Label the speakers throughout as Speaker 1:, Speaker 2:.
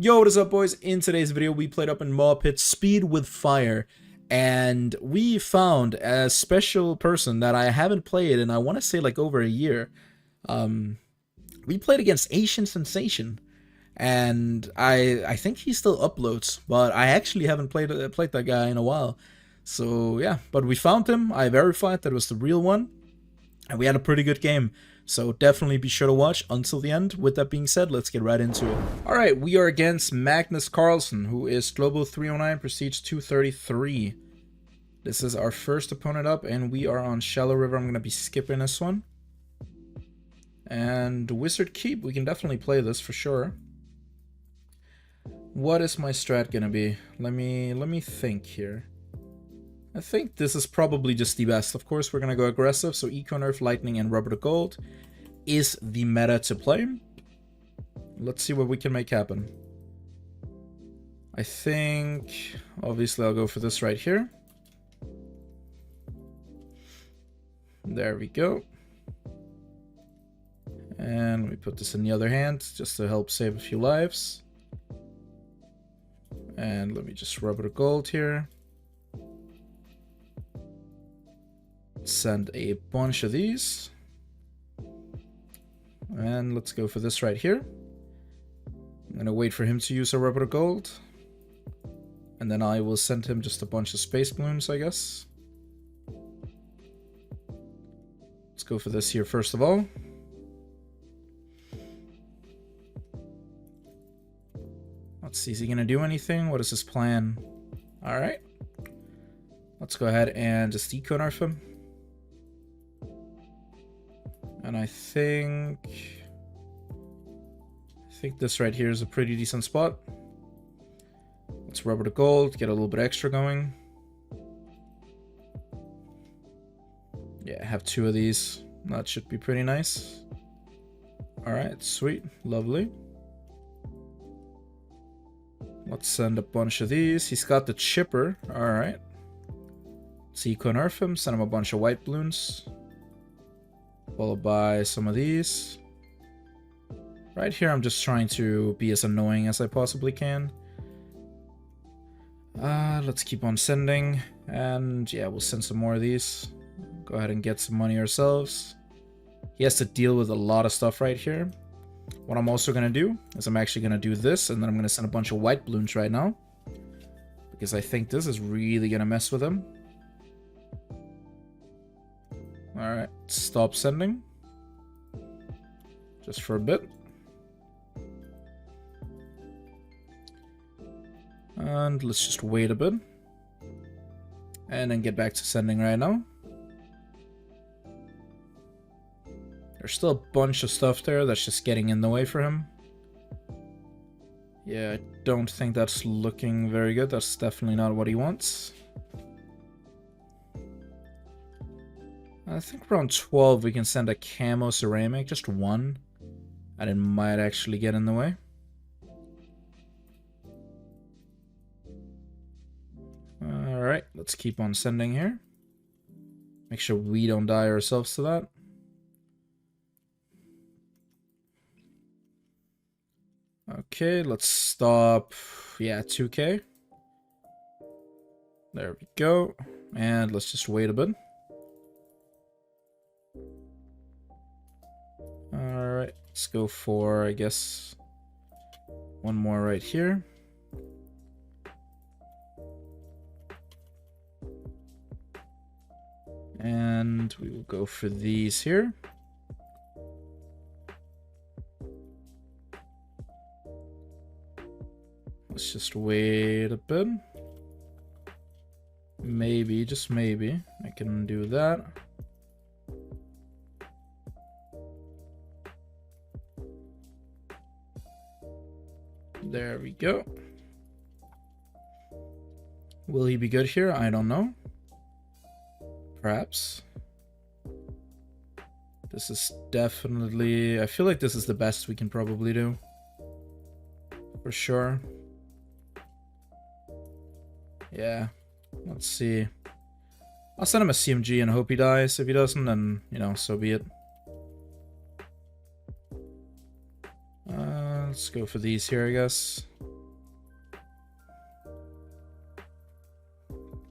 Speaker 1: Yo, what is up, boys? In today's video, we played up in Mob Pit Speed with Fire, and we found a special person that I haven't played in, I want to say, like over a year. We played against Asian Sensation, and I think he still uploads, but I actually haven't played that guy in a while. So yeah, but we found him. I verified that it was the real one, and we had a pretty good game. So definitely be sure to watch until the end. With that being said, let's get right into it. Alright, we are against Magnus Carlson, who is Global 309, Prestige 233. This is our first opponent up, and we are on Shallow River. I'm going to be skipping this one. And Wizard Keep, we can definitely play this for sure. What is my strat going to be? Let me think here. I think this is probably just the best. Of course, we're going to go aggressive, so Eco Nerf, Lightning, and Rubber to Gold is the meta to play. Let's see what we can make happen. I think, obviously, I'll go for this right here. There we go. And let me put this in the other hand, just to help save a few lives. And let me just Rubber to Gold here. Send a bunch of these, and let's go for this right here. I'm gonna wait for him to use a Rubber to Gold, and then I will send him just a bunch of space balloons, I guess. Let's go for this here first of all. Let's see, is he gonna do anything? What is his plan? All right, let's go ahead and just Eco Nerf him. And I think this right here is a pretty decent spot. Let's Rubber to Gold, get a little bit extra going. Yeah, I have two of these. That should be pretty nice. Alright, sweet, lovely. Let's send a bunch of these. He's got the chipper. Alright. Let's Eco Nerf him, send him a bunch of white balloons. Followed by some of these. Right here, I'm just trying to be as annoying as I possibly can. Let's keep on sending. And yeah, we'll send some more of these. Go ahead and get some money ourselves. He has to deal with a lot of stuff right here. What I'm also going to do is I'm actually going to do this, and then I'm going to send a bunch of white balloons right now. Because I think this is really going to mess with him. Alright, stop sending. Just for a bit. And let's just wait a bit. And then get back to sending right now. There's still a bunch of stuff there that's just getting in the way for him. Yeah, I don't think that's looking very good. That's definitely not what he wants. I think around 12 we can send a camo ceramic, just one, and it might actually get in the way. Alright, let's keep on sending here. Make sure we don't die ourselves to that. Okay, let's stop. Yeah, 2k. There we go. And let's just wait a bit. Alright, let's go for, I guess, one more right here. And we will go for these here. Let's just wait a bit. Maybe, just maybe, I can do that. There we go. Will he be good here? I don't know. Perhaps. This is definitely... I feel like this is the best we can probably do. For sure. Yeah. Let's see. I'll send him a CMG and hope he dies. If he doesn't, then, you know, so be it. Let's go for these here, I guess.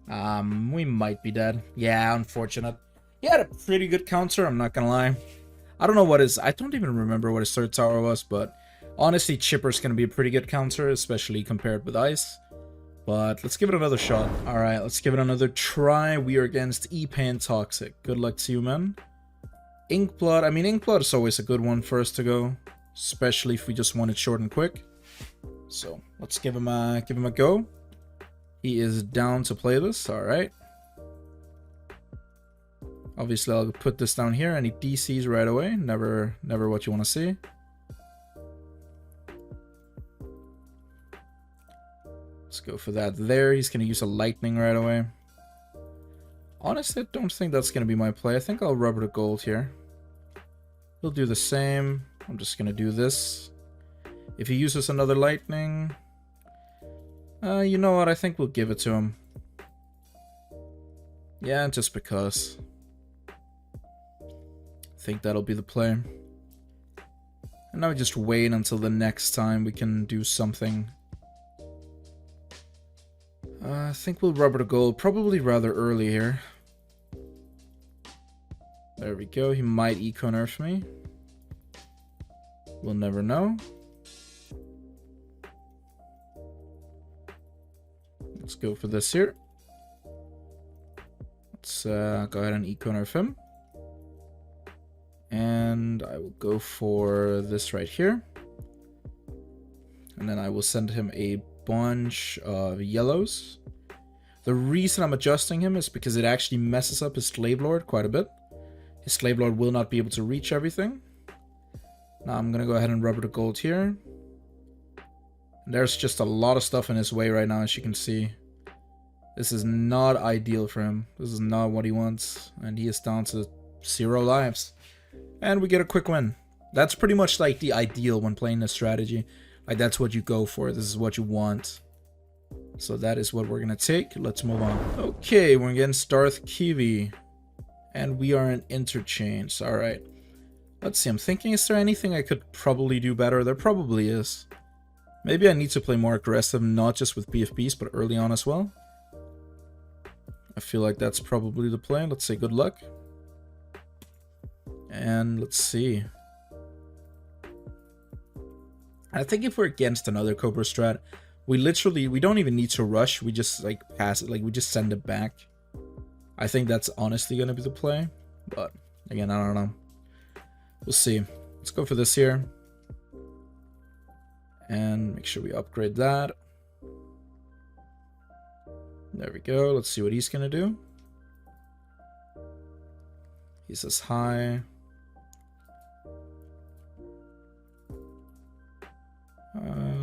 Speaker 1: We might be dead. Yeah, unfortunate. He had a pretty good counter, I'm not gonna lie. I don't know what his... I don't even remember what his third tower was, but honestly, Chipper's gonna be a pretty good counter, especially compared with Ice. But let's give it another shot. Alright, let's give it another try. We are against EpanToxic. Good luck to you, man. Inkblood. I mean, Inkblood is always a good one for us to go, especially if we just want it short and quick. So let's give him a go. He is down to play this. Alright. Obviously, I'll put this down here, and he DCs right away. Never what you want to see. Let's go for that there. He's going to use a lightning right away. Honestly, I don't think that's going to be my play. I think I'll rubber the gold here. He'll do the same. I'm just going to do this. If he uses another lightning... you know what? I think we'll give it to him. Yeah, just because. I think that'll be the play. And now we just wait until the next time we can do something. I think we'll rubber the gold, probably rather early here. There we go, he might eco-nerf me. We'll never know. Let's go for this here. Let's go ahead and eco-nerf him. And I will go for this right here. And then I will send him a bunch of yellows. The reason I'm adjusting him is because it actually messes up his Slave Lord quite a bit. His Slave Lord will not be able to reach everything. Now I'm gonna go ahead and rubber the gold here. And there's just a lot of stuff in his way right now, as you can see. This is not ideal for him. This is not what he wants. And he is down to 0 lives. And we get a quick win. That's pretty much like the ideal when playing this strategy. Like, that's what you go for. This is what you want. So that is what we're going to take. Let's move on. Okay, we're against Darth Kiwi. And we are in interchange. Alright. Let's see. I'm thinking, is there anything I could probably do better? There probably is. Maybe I need to play more aggressive, not just with BFBs, but early on as well. I feel like that's probably the play. Let's say good luck. And let's see. I think if we're against another Cobra strat, we don't even need to rush. We just like pass it, like we just send it back. I think that's honestly gonna be the play, but again, I don't know. We'll see. Let's go for this here. And make sure we upgrade that. There we go. Let's see what he's gonna do. He says hi.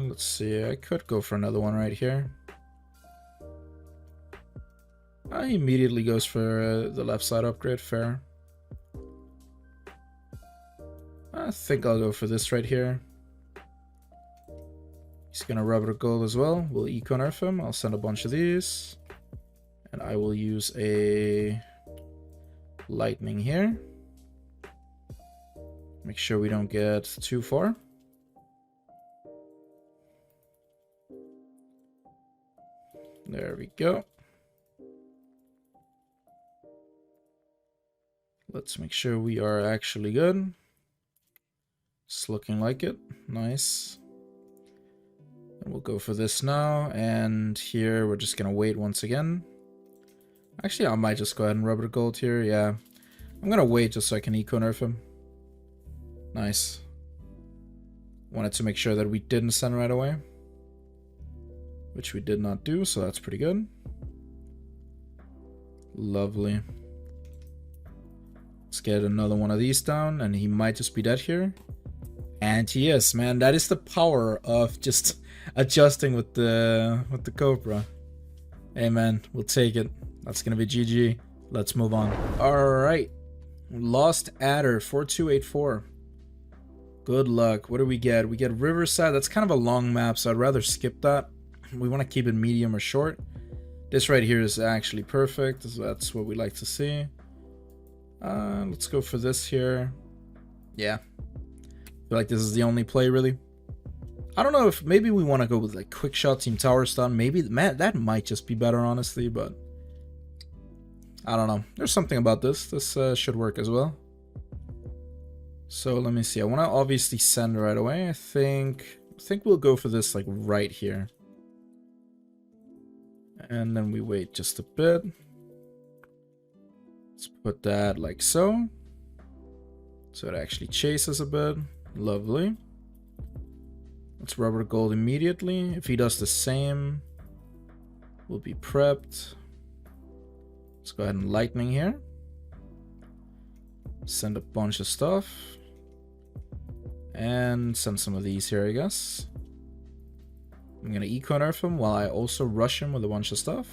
Speaker 1: Let's see, I could go for another one right here. He immediately goes for the left side upgrade, fair. I think I'll go for this right here. He's gonna rubber gold as well. We'll eco-nerf him. I'll send a bunch of these. And I will use a lightning here. Make sure we don't get too far. There we go. Let's make sure we are actually good. It's looking like it. Nice. And we'll go for this now. And here we're just going to wait once again. Actually, I might just go ahead and rubber gold here. Yeah. I'm going to wait just so I can eco-nerf him. Nice. Wanted to make sure that we didn't send right away. Which we did not do, so that's pretty good. Lovely. Let's get another one of these down, and he might just be dead here. And he is, man. That is the power of just adjusting with the Cobra. Hey, man, we'll take it. That's gonna be GG. Let's move on. Alright. LostAdder 4284. Good luck. What do we get? We get Riverside. That's kind of a long map, so I'd rather skip that. We want to keep it medium or short. This right here is actually perfect. So that's what we like to see. Let's go for this here. Yeah. I feel like this is the only play, really. I don't know if maybe we want to go with like quick shot team tower stun. Maybe that might just be better, honestly. But I don't know. There's something about this. This should work as well. So let me see. I want to obviously send right away. I think we'll go for this like right here. And then we wait just a bit. Let's put that like so. So it actually chases a bit. Lovely. Let's rubber gold immediately. If he does the same, we'll be prepped. Let's go ahead and lightning here. Send a bunch of stuff. And send some of these here, I guess. I'm gonna eco nerf him while I also rush him with a bunch of stuff.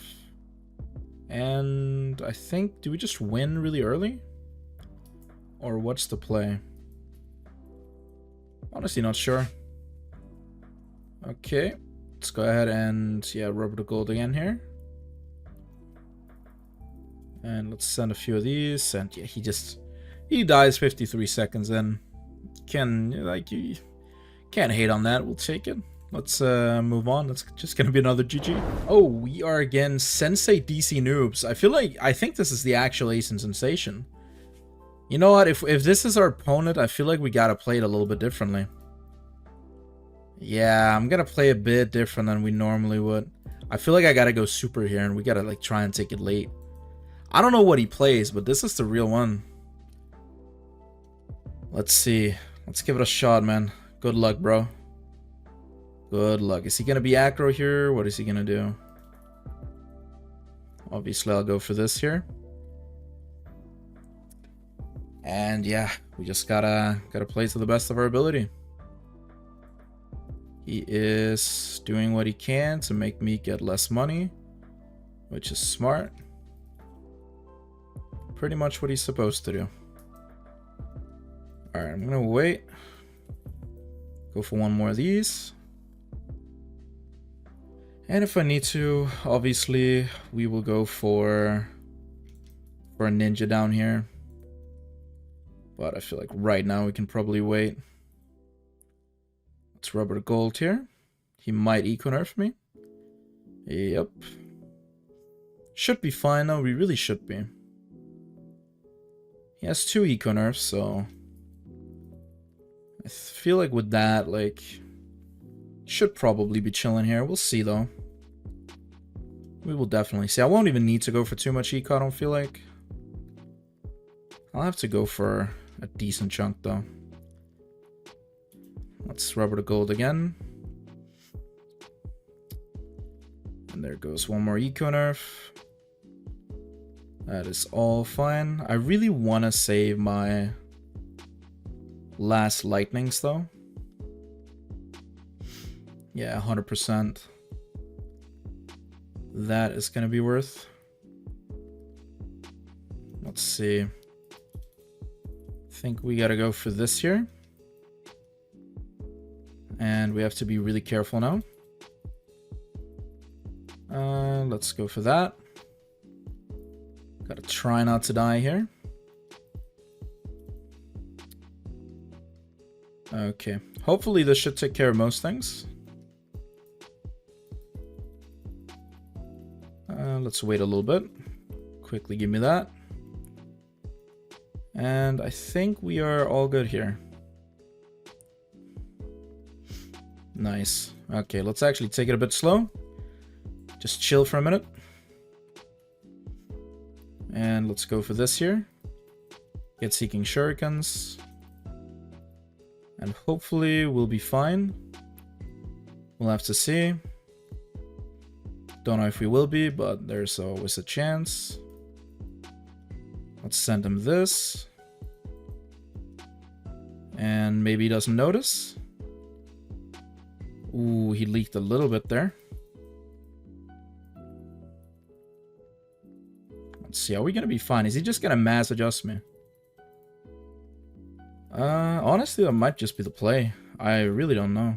Speaker 1: And I think, do we just win really early? Or what's the play? Honestly, not sure. Okay, let's go ahead and, yeah, rubber the gold again here. And let's send a few of these. And yeah, he dies 53 seconds in. You can't hate on that. We'll take it. Let's move on. That's just gonna be another GG. Oh, we are again Sensei DC Noobs. I think this is the actual Ace in Sensation. You know what? If this is our opponent, I feel like we gotta play it a little bit differently. Yeah, I'm gonna play a bit different than we normally would. I feel like I gotta go super here, and we gotta like try and take it late. I don't know what he plays, but this is the real one. Let's see. Let's give it a shot, man. Good luck, bro. Good luck. Is he gonna be aggro here? What is he gonna do? Obviously, I'll go for this here. And yeah, we just gotta play to the best of our ability. He is doing what he can to make me get less money, which is smart. Pretty much what he's supposed to do. Alright, I'm gonna wait. Go for one more of these. And if I need to, obviously, we will go for a ninja down here. But I feel like right now we can probably wait. Let's rubber gold here. He might eco nerf me. Yep. Should be fine though, we really should be. He has 2 eco nerfs, so I feel like with that, like, should probably be chilling here. We'll see though. We will definitely see. I won't even need to go for too much eco, I don't feel like. I'll have to go for a decent chunk though. Let's rubber the gold again. And there goes one more eco nerf. That is all fine. I really want to save my last lightnings though. Yeah, 100%. That is going to be worth. Let's see. I think we got to go for this here. And we have to be really careful now. Let's go for that. Gotta try not to die here. Okay. Hopefully this should take care of most things. Let's wait a little bit. Quickly give me that. And I think we are all good here. Nice. Okay, let's actually take it a bit slow. Just chill for a minute. And let's go for this here. Get seeking shurikens. And hopefully we'll be fine. We'll have to see. Don't know if we will be, but there's always a chance. Let's send him this. And maybe he doesn't notice. Ooh, he leaked a little bit there. Let's see, are we gonna be fine? Is he just gonna mass adjust me? Honestly, that might just be the play. I really don't know.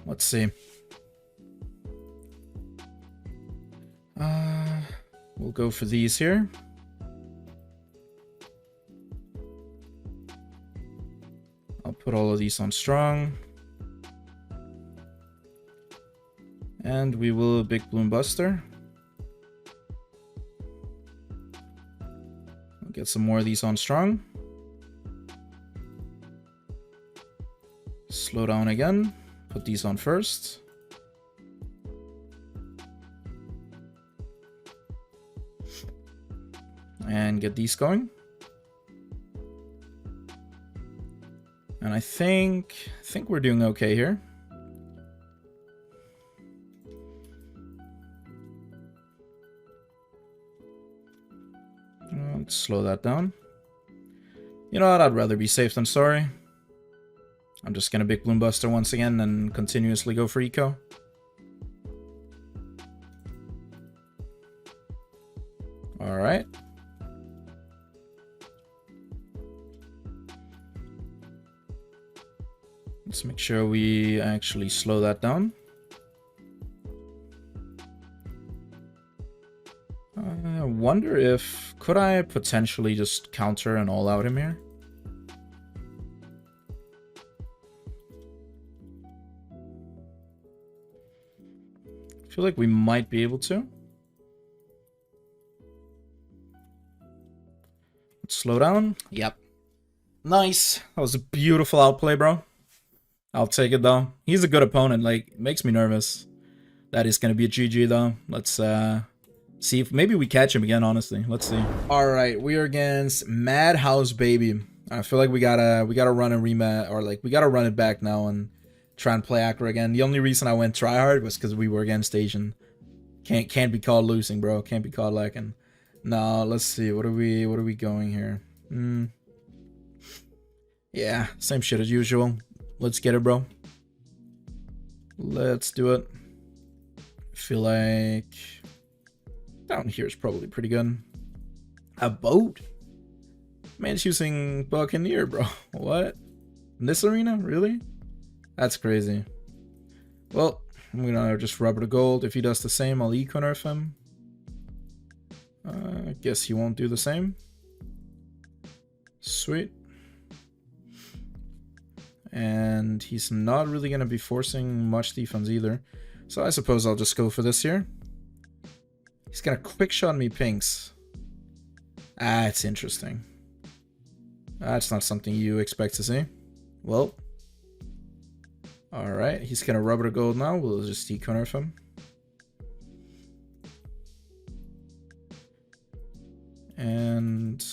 Speaker 1: Let's see. We'll go for these here. I'll put all of these on strong. And we will big Bloon Buster. We'll get some more of these on strong. Slow down again. Put these on first. And get these going. And I think we're doing okay here. Let's slow that down. You know what? I'd rather be safe than sorry. I'm just gonna big Bloon Buster once again and continuously go for eco. Alright. Let's make sure we actually slow that down. I wonder if... could I potentially just counter and all out him here? I feel like we might be able to. Let's slow down. Yep. Nice. That was a beautiful outplay, bro. I'll take it, though. He's a good opponent. Like, it makes me nervous. That is going to be a GG, though. Let's see if maybe we catch him again, honestly. Let's see. All right, we are against Madhouse Baby. I feel like we gotta run a rematch, or like we gotta run it back now and try and play Accra again. The only reason I went tryhard was because we were against Asian. Can't be called losing, bro. Can't be called lacking. No, let's see. What are we going here? Yeah, same shit as usual. Let's get it, bro. Let's do it. I feel like down here is probably pretty good. A boat? Man's using Buccaneer, bro. What? In this arena? Really? That's crazy. Well, I'm gonna just rubber the gold. If he does the same, I'll eco-nerf him. I guess he won't do the same. Sweet. And he's not really gonna be forcing much defense either. So I suppose I'll just go for this here. He's gonna quick shot me pinks. Ah, it's interesting. That's not something you expect to see. Well. Alright, he's gonna rubber the gold now. We'll just eco-nerf him. And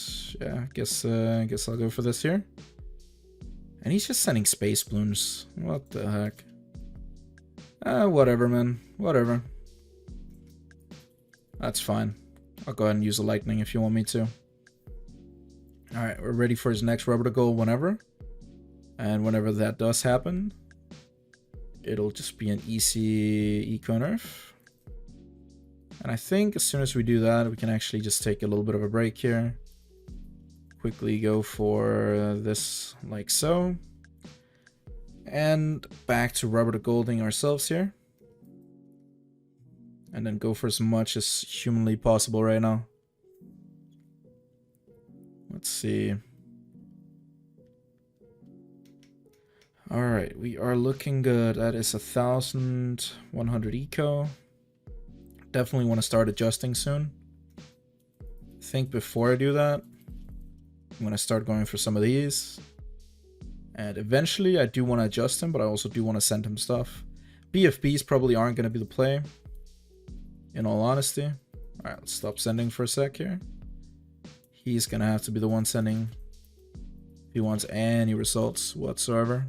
Speaker 1: yeah, I guess I'll go for this here. And he's just sending space balloons. What the heck? Whatever, man. Whatever. That's fine. I'll go ahead and use a lightning if you want me to. Alright, we're ready for his next rubber to gold whenever. And whenever that does happen, it'll just be an easy eco-nerf. And I think as soon as we do that, we can actually just take a little bit of a break here. Quickly go for this like so. And back to rubber to golding ourselves here. And then go for as much as humanly possible right now. Let's see. Alright, we are looking good. That is 1,100 eco. Definitely want to start adjusting soon. I think before I do that, I'm going to start going for some of these. And eventually I do want to adjust him, but I also do want to send him stuff. BFBs probably aren't going to be the play, in all honesty. Alright, let's stop sending for a sec here. He's going to have to be the one sending if he wants any results whatsoever.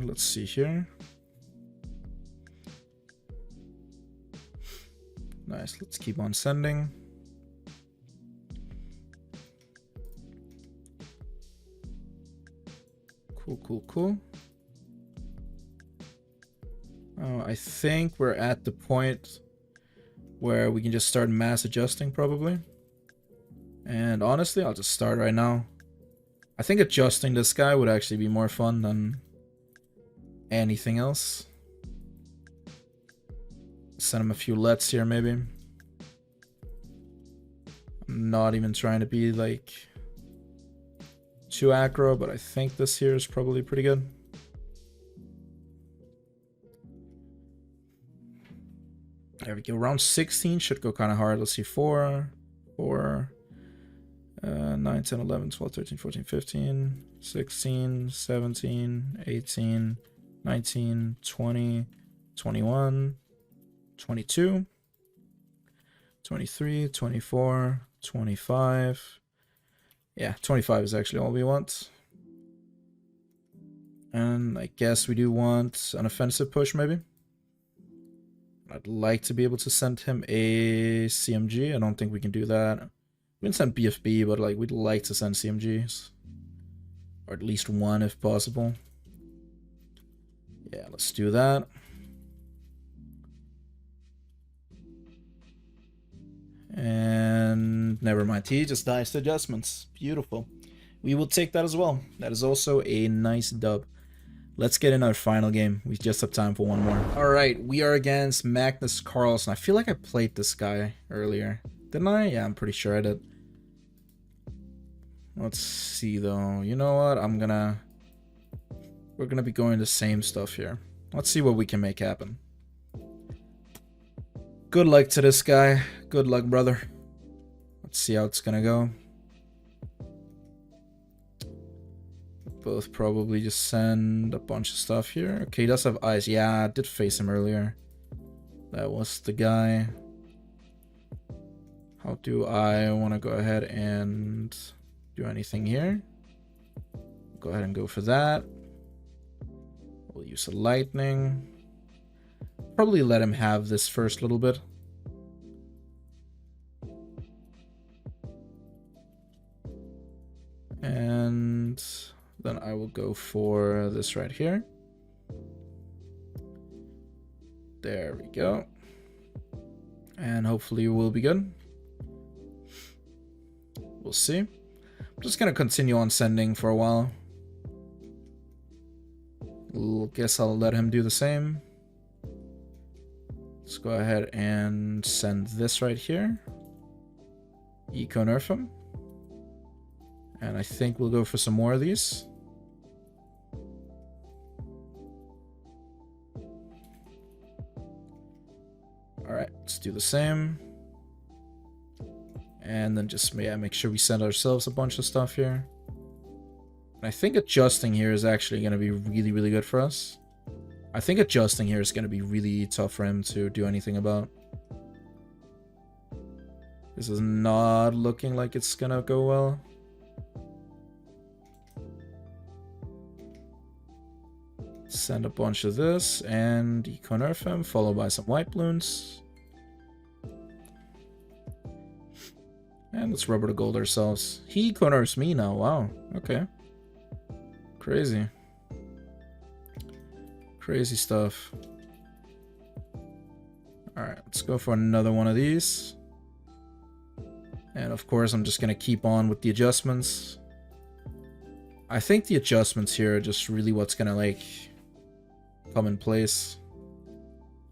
Speaker 1: Let's see here. Nice, let's keep on sending. Cool. I think we're at the point where we can just start mass adjusting probably. And honestly, I'll just start right now. I think adjusting this guy would actually be more fun than anything else. Send him a few lets here maybe. I'm not even trying to be like too aggro, but I think this here is probably pretty good. There we go. Round 16 should go kind of hard. Let's see. 4, 9, 10, 11, 12, 13, 14, 15, 16, 17, 18, 19, 20, 21, 22, 23, 24, 25. Yeah, 25 is actually all we want. And I guess we do want an offensive push, maybe. I'd like to be able to send him a CMG. I don't think we can do that. We can send BFB, but like we'd like to send CMGs. Or at least one if possible. Yeah, let's do that. And never mind, he just diced adjustments. Beautiful. We will take that as well. That is also a nice dub. Let's get in our final game. We just have time for one more. Alright, we are against Magnus Carlson. I feel like I played this guy earlier. Didn't I? Yeah, I'm pretty sure I did. Let's see though. You know what? We're gonna be going the same stuff here. Let's see what we can make happen. Good luck to this guy. Good luck, brother. Let's see how it's gonna go. Both probably just send a bunch of stuff here. Okay, he does have eyes. Yeah, I did face him earlier. That was the guy. How do I want to go ahead and do anything here? Go ahead and go for that. We'll use a lightning. Probably let him have this first little bit. And then I will go for this right here. There we go. And hopefully we'll be good. We'll see. I'm just gonna continue on sending for a while. Guess I'll let him do the same. Let's go ahead and send this right here. Eco nerf him. And I think we'll go for some more of these. Alright, let's do the same. And then just make sure we send ourselves a bunch of stuff here. And I think adjusting here is actually going to be really, really good for us. I think adjusting here is going to be really tough for him to do anything about. This is not looking like it's going to go well. Send a bunch of this and eco nerf him, followed by some white balloons. And let's rubber to gold ourselves. He eco nerfs me now. Wow. Okay. Crazy. Crazy stuff. Alright, let's go for another one of these. And of course, I'm just going to keep on with the adjustments. I think the adjustments here are just really what's going to like come in place.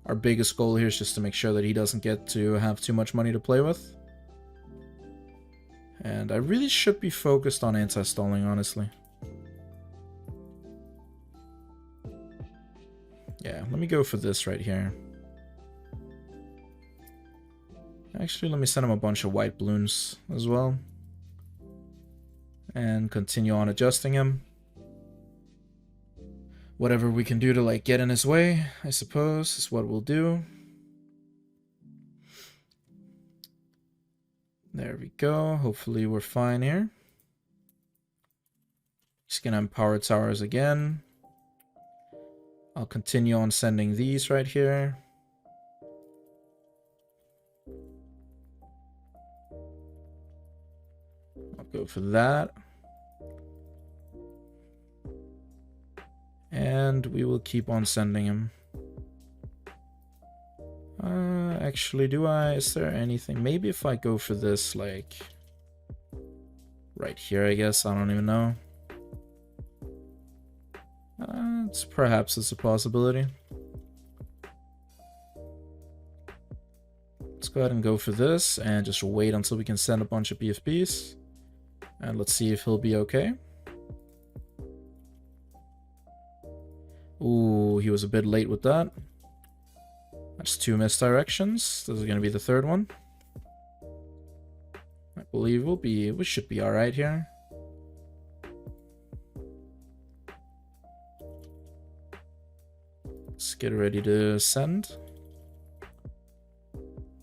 Speaker 1: Our biggest goal here is just to make sure that he doesn't get to have too much money to play with. And I really should be focused on anti-stalling, honestly. Yeah, let me go for this right here. Actually, let me send him a bunch of white balloons as well. And continue on adjusting him. Whatever we can do to like get in his way, I suppose, is what we'll do. There we go. Hopefully we're fine here. Just gonna empower towers again. I'll continue on sending these right here. I'll go for that. And we will keep on sending him. Actually, is there anything? Maybe if I go for this, like, right here, I guess. I don't even know. Perhaps it's a possibility. Let's go ahead and go for this and just wait until we can send a bunch of BFBs. And let's see if he'll be okay. Ooh, he was a bit late with that. That's 2 misdirections. This is gonna be the third one. I believe we should be alright here. Let's get ready to send.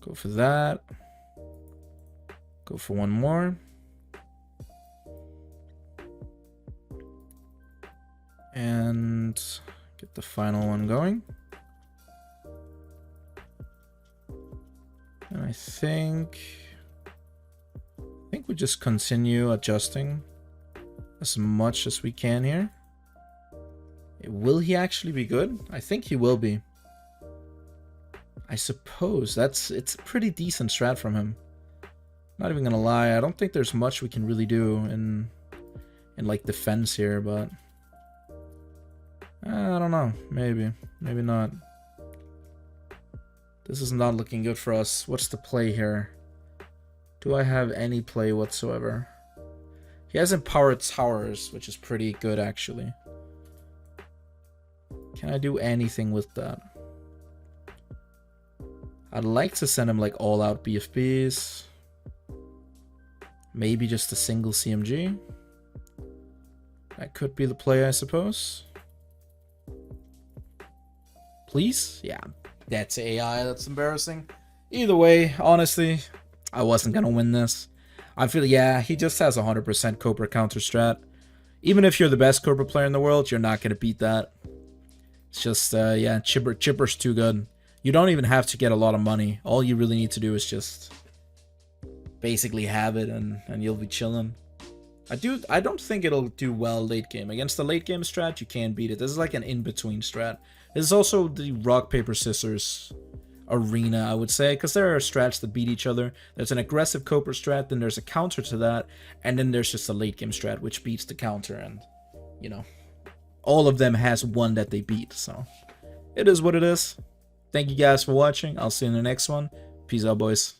Speaker 1: Go for that. Go for one more. And get the final one going. And I think we just continue adjusting as much as we can here. Will he actually be good? I think he will be. I suppose it's a pretty decent strat from him. Not even gonna lie, I don't think there's much we can really do in like defense here, but I don't know. Maybe not. This is not looking good for us. What's the play here? Do I have any play whatsoever? He has empowered towers, which is pretty good actually. Can I do anything with that? I'd like to send him like all out BFBs. Maybe just a single CMG. That could be the play, I suppose. Please? Yeah, that's AI. That's embarrassing. Either way, honestly, I wasn't gonna win this. I feel, yeah, he just has 100% Cobra counter strat. Even if you're the best Cobra player in the world, you're not gonna beat that. It's just, yeah, Chipper's too good. You don't even have to get a lot of money. All you really need to do is just basically have it, and you'll be chilling. I don't think it'll do well late game. Against the late game strat, you can't beat it. This is like an in-between strat. This is also the rock, paper, scissors arena, I would say, because there are strats that beat each other. There's an aggressive Cobra strat, then there's a counter to that, and then there's just a late game strat which beats the counter, and you know, all of them has one that they beat, so it is what it is. Thank you guys for watching. I'll see you in the next one. Peace out, boys.